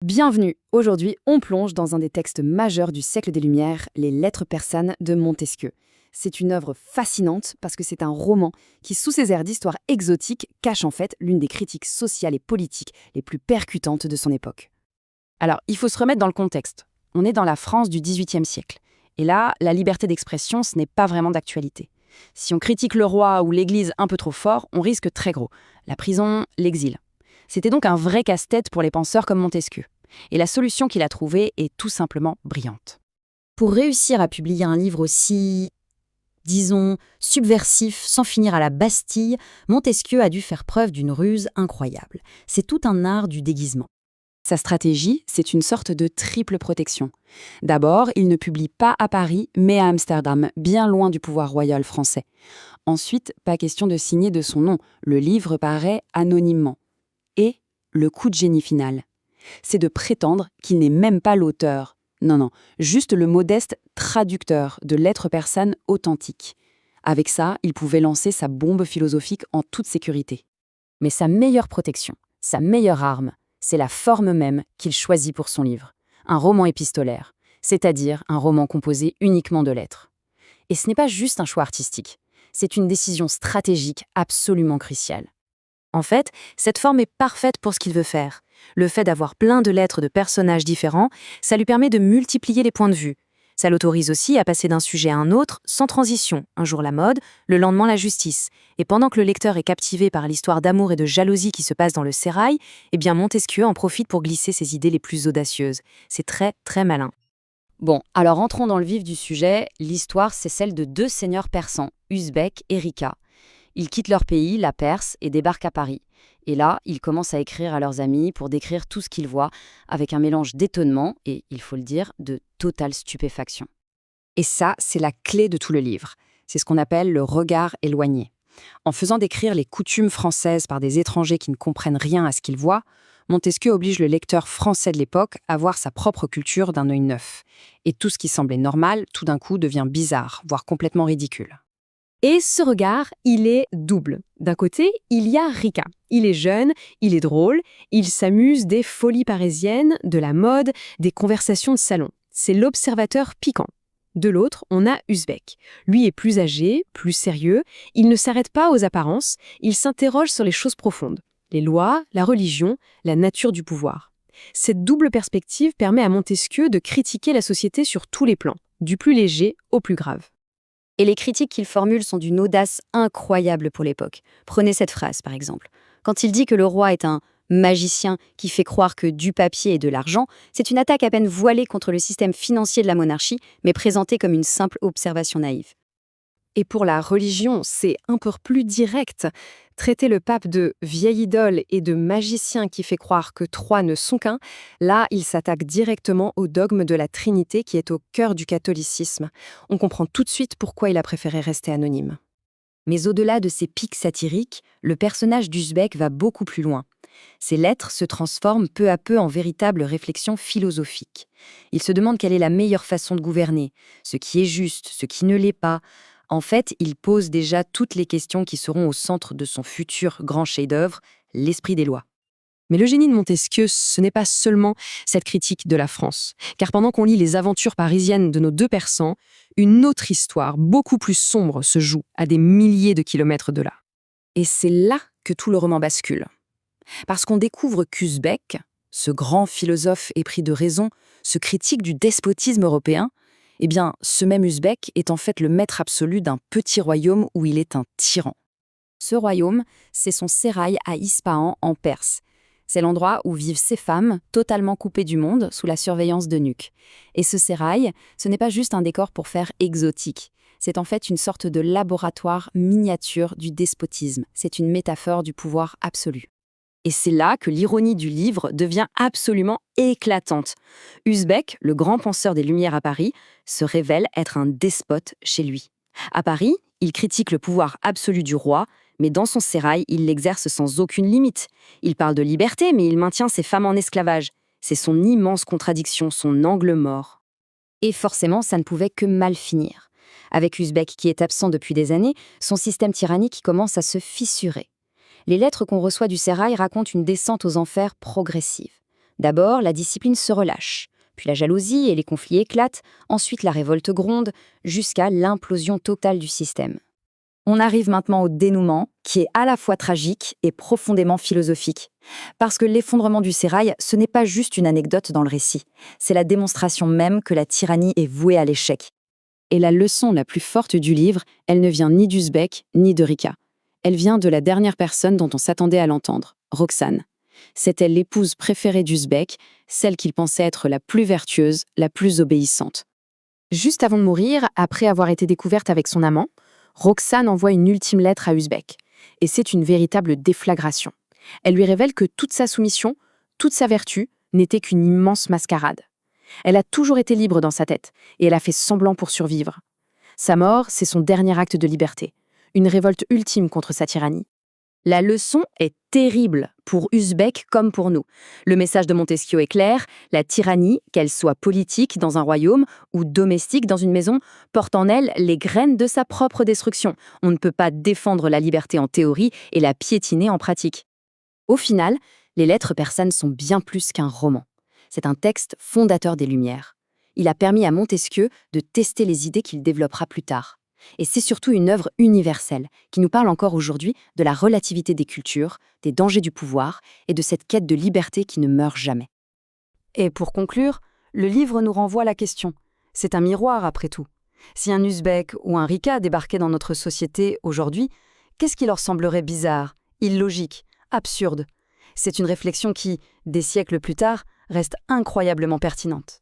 Bienvenue. Aujourd'hui, on plonge dans un des textes majeurs du siècle des Lumières, les Lettres persanes de Montesquieu. C'est une œuvre fascinante parce que c'est un roman qui, sous ses airs d'histoire exotique, cache en fait l'une des critiques sociales et politiques les plus percutantes de son époque. Alors, il faut se remettre dans le contexte. On est dans la France du XVIIIe siècle. Et là, la liberté d'expression, ce n'est pas vraiment d'actualité. Si on critique le roi ou l'Église un peu trop fort, on risque très gros. La prison, l'exil. C'était donc un vrai casse-tête pour les penseurs comme Montesquieu. Et la solution qu'il a trouvée est tout simplement brillante. Pour réussir à publier un livre aussi, disons, subversif, sans finir à la Bastille, Montesquieu a dû faire preuve d'une ruse incroyable. C'est tout un art du déguisement. Sa stratégie, c'est une sorte de triple protection. D'abord, il ne publie pas à Paris, mais à Amsterdam, bien loin du pouvoir royal français. Ensuite, pas question de signer de son nom, le livre paraît anonymement. Et le coup de génie final, c'est de prétendre qu'il n'est même pas l'auteur. Non, juste le modeste traducteur de lettres persanes authentiques. Avec ça, il pouvait lancer sa bombe philosophique en toute sécurité. Mais sa meilleure protection, sa meilleure arme, c'est la forme même qu'il choisit pour son livre. Un roman épistolaire, c'est-à-dire un roman composé uniquement de lettres. Et ce n'est pas juste un choix artistique, c'est une décision stratégique absolument cruciale. En fait, cette forme est parfaite pour ce qu'il veut faire. Le fait d'avoir plein de lettres de personnages différents, ça lui permet de multiplier les points de vue. Ça l'autorise aussi à passer d'un sujet à un autre sans transition. Un jour la mode, le lendemain la justice. Et pendant que le lecteur est captivé par l'histoire d'amour et de jalousie qui se passe dans le sérail, eh bien Montesquieu en profite pour glisser ses idées les plus audacieuses. C'est très, très malin. Bon, alors entrons dans le vif du sujet. L'histoire, c'est celle de deux seigneurs persans, Usbek et Rika. Ils quittent leur pays, la Perse, et débarquent à Paris. Et là, ils commencent à écrire à leurs amis pour décrire tout ce qu'ils voient, avec un mélange d'étonnement et, il faut le dire, de totale stupéfaction. Et ça, c'est la clé de tout le livre. C'est ce qu'on appelle le regard éloigné. En faisant décrire les coutumes françaises par des étrangers qui ne comprennent rien à ce qu'ils voient, Montesquieu oblige le lecteur français de l'époque à voir sa propre culture d'un œil neuf. Et tout ce qui semblait normal, tout d'un coup, devient bizarre, voire complètement ridicule. Et ce regard, il est double. D'un côté, il y a Rika. Il est jeune, il est drôle, il s'amuse des folies parisiennes, de la mode, des conversations de salon. C'est l'observateur piquant. De l'autre, on a Usbek. Lui est plus âgé, plus sérieux, il ne s'arrête pas aux apparences, il s'interroge sur les choses profondes. Les lois, la religion, la nature du pouvoir. Cette double perspective permet à Montesquieu de critiquer la société sur tous les plans, du plus léger au plus grave. Et les critiques qu'il formule sont d'une audace incroyable pour l'époque. Prenez cette phrase, par exemple. Quand il dit que le roi est un magicien qui fait croire que du papier et de l'argent, c'est une attaque à peine voilée contre le système financier de la monarchie, mais présentée comme une simple observation naïve. Et pour la religion, c'est un peu plus direct. Traiter le pape de vieille idole et de magicien qui fait croire que trois ne sont qu'un, là, il s'attaque directement au dogme de la Trinité qui est au cœur du catholicisme. On comprend tout de suite pourquoi il a préféré rester anonyme. Mais au-delà de ces pics satiriques, le personnage d'Usbek va beaucoup plus loin. Ses lettres se transforment peu à peu en véritable réflexion philosophique. Il se demande quelle est la meilleure façon de gouverner, ce qui est juste, ce qui ne l'est pas. En fait, il pose déjà toutes les questions qui seront au centre de son futur grand chef-d'œuvre, l'esprit des lois. Mais le génie de Montesquieu, ce n'est pas seulement cette critique de la France. Car pendant qu'on lit les aventures parisiennes de nos deux persans, une autre histoire, beaucoup plus sombre, se joue à des milliers de kilomètres de là. Et c'est là que tout le roman bascule. Parce qu'on découvre qu'Usbek, ce grand philosophe épris de raison, ce critique du despotisme européen, eh bien, ce même Usbek est en fait le maître absolu d'un petit royaume où il est un tyran. Ce royaume, c'est son sérail à Ispahan en Perse. C'est l'endroit où vivent ces femmes, totalement coupées du monde, sous la surveillance d'eunuques. Et ce sérail, ce n'est pas juste un décor pour faire exotique. C'est en fait une sorte de laboratoire miniature du despotisme. C'est une métaphore du pouvoir absolu. Et c'est là que l'ironie du livre devient absolument éclatante. Usbek, le grand penseur des Lumières à Paris, se révèle être un despote chez lui. À Paris, il critique le pouvoir absolu du roi, mais dans son sérail, il l'exerce sans aucune limite. Il parle de liberté, mais il maintient ses femmes en esclavage. C'est son immense contradiction, son angle mort. Et forcément, ça ne pouvait que mal finir. Avec Usbek qui est absent depuis des années, son système tyrannique commence à se fissurer. Les lettres qu'on reçoit du sérail racontent une descente aux enfers progressive. D'abord, la discipline se relâche, puis la jalousie et les conflits éclatent, ensuite la révolte gronde, jusqu'à l'implosion totale du système. On arrive maintenant au dénouement, qui est à la fois tragique et profondément philosophique. Parce que l'effondrement du sérail, ce n'est pas juste une anecdote dans le récit, c'est la démonstration même que la tyrannie est vouée à l'échec. Et la leçon la plus forte du livre, elle ne vient ni d'Uzbek, ni de Rika. Elle vient de la dernière personne dont on s'attendait à l'entendre, Roxane. C'était l'épouse préférée d'Uzbek, celle qu'il pensait être la plus vertueuse, la plus obéissante. Juste avant de mourir, après avoir été découverte avec son amant, Roxane envoie une ultime lettre à Uzbek. Et c'est une véritable déflagration. Elle lui révèle que toute sa soumission, toute sa vertu, n'était qu'une immense mascarade. Elle a toujours été libre dans sa tête, et elle a fait semblant pour survivre. Sa mort, c'est son dernier acte de liberté, une révolte ultime contre sa tyrannie. La leçon est terrible pour Uzbek comme pour nous. Le message de Montesquieu est clair, la tyrannie, qu'elle soit politique dans un royaume ou domestique dans une maison, porte en elle les graines de sa propre destruction. On ne peut pas défendre la liberté en théorie et la piétiner en pratique. Au final, les lettres persanes sont bien plus qu'un roman. C'est un texte fondateur des Lumières. Il a permis à Montesquieu de tester les idées qu'il développera plus tard. Et c'est surtout une œuvre universelle qui nous parle encore aujourd'hui de la relativité des cultures, des dangers du pouvoir et de cette quête de liberté qui ne meurt jamais. Et pour conclure, le livre nous renvoie à la question. C'est un miroir après tout. Si un Uzbek ou un Rika débarquait dans notre société aujourd'hui, qu'est-ce qui leur semblerait bizarre, illogique, absurde ? C'est une réflexion qui, des siècles plus tard, reste incroyablement pertinente.